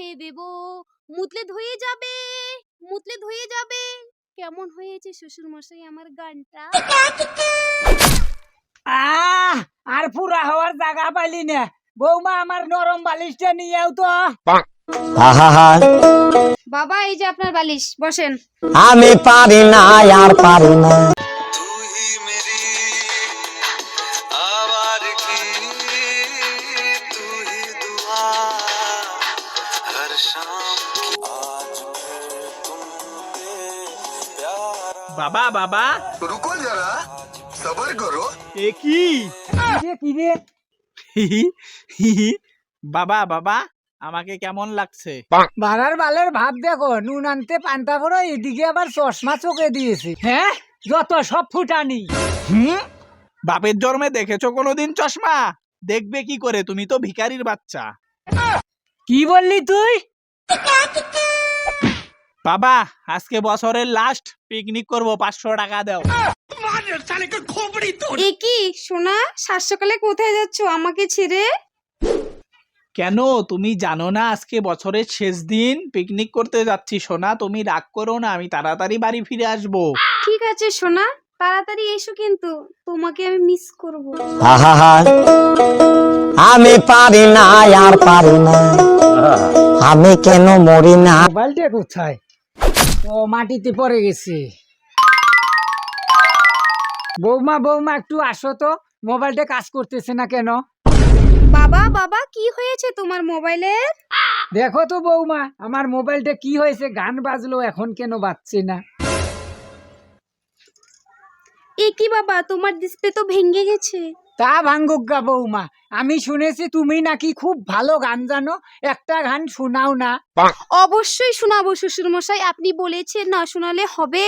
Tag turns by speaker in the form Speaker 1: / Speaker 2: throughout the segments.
Speaker 1: লিখে দেব, মুতলে ধুয়ে যাবে, মুতলে ধুয়ে যাবে। কেমন হয়েছে শ্বশুর মশাই আমার গানটা?
Speaker 2: আর পুরা হওয়ার জায়গা পাইলি না। বৌমা আমার নরম বালিশটা নিয়েও তো।
Speaker 1: বাবা এই যে আপনার বালিশ, বসেন।
Speaker 3: আমি পারি না আর পারি না।
Speaker 4: বাবা বাবা
Speaker 5: रुको जरा सबर करो।
Speaker 4: কি
Speaker 2: কিরে
Speaker 4: বাবা বাবা আমাকে কেমন লাগছে?
Speaker 2: বাড়ার বালের ভাব দেখো, নুন আনতে পান্তা পড়ো, এদিকে আবার চশমা চোখে দিয়েছে। হ্যাঁ, যত সব ফুটানি।
Speaker 4: বাপের জন্মে দেখেছো কোনোদিন চশমা? দেখবে কি করে, তুমি তো ভিখারির বাচ্চা।
Speaker 2: কি বললি তুই?
Speaker 4: বাবা আজকে বছরের লাস্ট পিকনিক করব, 500 টাকা দাও।
Speaker 1: এ কি সোনা, সাত সকালে কোথায় যাচ্ছ আমাকে ছেড়ে?
Speaker 4: কেন তুমি জানো না আজকে বছরের শেষ দিন? পিকনিক করতে যাচ্ছি সোনা, তুমি রাগ করো না, আমি তাড়াতাড়ি বাড়ি ফিরে আসবো।
Speaker 1: ঠিক আছে সোনা, তাড়াতাড়ি এসো, কিন্তু তোমাকে আমি মিস করব।
Speaker 3: আমি পারি না আর পারি না, আমি কেন মরি না।
Speaker 2: মোবাইলটা কোথায়? ও মাটিতে পড়ে গেছে। বৌমা বৌমা একটু আসো তো, মোবাইলটা কাজ করতেছে না কেন?
Speaker 1: বাবা বাবা কি হয়েছে তোমার মোবাইলের?
Speaker 2: দেখো তো বৌমা, আমার মোবাইলটা কি হয়েছে, গান বাজলো এখন কেন বাজছে না?
Speaker 1: এ কি বাবা, তোমার ডিসপ্লে তো ভেঙে গেছে।
Speaker 2: তা ভাঙ্গুক গা বৌমা, আমি শুনেছি তুমি নাকি খুব ভালো গান জানো, একটা গান শোনাও না।
Speaker 1: অবশ্যই শোনাবো শ্বশুর মশাই, আপনি বলেছেন, না শোনালে হবে?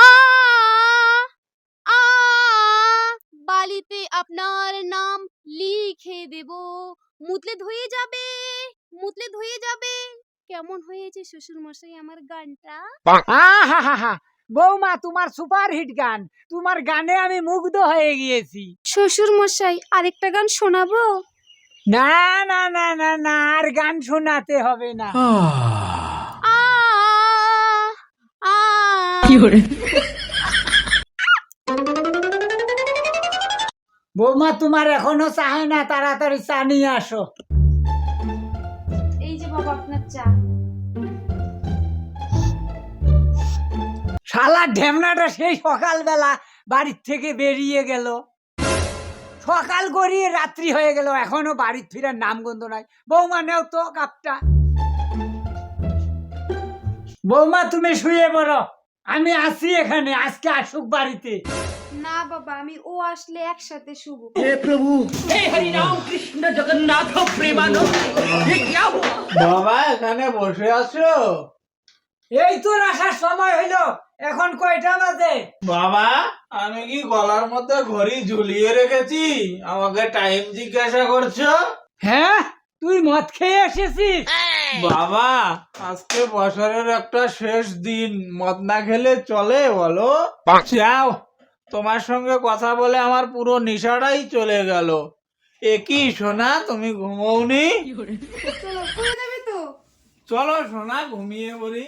Speaker 1: আ আ বালিতে আপনার নাম লিখে দেব, মুতলে ধুয়ে যাবে, মুতলে ধুয়ে যাবে। কেমন হয়েছে শ্বশুর মশাই আমার গানটা?
Speaker 2: আহা বৌমা, তোমার সুপার হিট গান, তোমার গানে আমি মুগ্ধ হয়ে গিয়েছি।
Speaker 1: শ্বশুর মশাই আরেকটা গান শোনাবো?
Speaker 2: না না না না না, আর গান শোনাতে হবে না।
Speaker 1: আ আ
Speaker 2: বৌমা তোমার এখনো চাহে না, তাড়াতাড়ি চা নিয়ে আসো।
Speaker 1: এই যে বাবা আপনার চা।
Speaker 2: শালা ঢেমনাটা সেই সকালবেলা বাড়ির থেকে বেরিয়ে গেল, সকাল গড়িয়ে রাত্রি হয়ে গেল, এখনো বাড়ির ফিরার নামগন্ধ নাই। বৌমা নেও তো কাপটা। বৌমা তুমি শুয়ে পড়ো, আমি আসি এখানে, আজকে আসুক বাড়িতে।
Speaker 1: না বাবা, আমি ও আসলে একসাথে শুভ।
Speaker 4: বাবা এখানে বসে আছো?
Speaker 2: এই তো আসার সময় হইলো, এখন কয়টা বাজে?
Speaker 4: বাবা আমি কি গলার মধ্যে ঘড়ি ঝুলিয়ে রেখেছি, আমাকে টাইম জিজ্ঞাসা করছো?
Speaker 2: হ্যাঁ, তুই মদ খেয়ে এসেছিস?
Speaker 4: বাবা আজকে বছরের একটা শেষ দিন, মদ না খেলে চলে বলো? যাও, তোমার সঙ্গে কথা বলে আমার পুরো নেশাটাই চলে গেল। এ কি সোনা, তুমি ঘুমোওনি?
Speaker 1: চলো, করে দেবে তো?
Speaker 4: চলো সোনা ঘুমিয়ে পড়ি।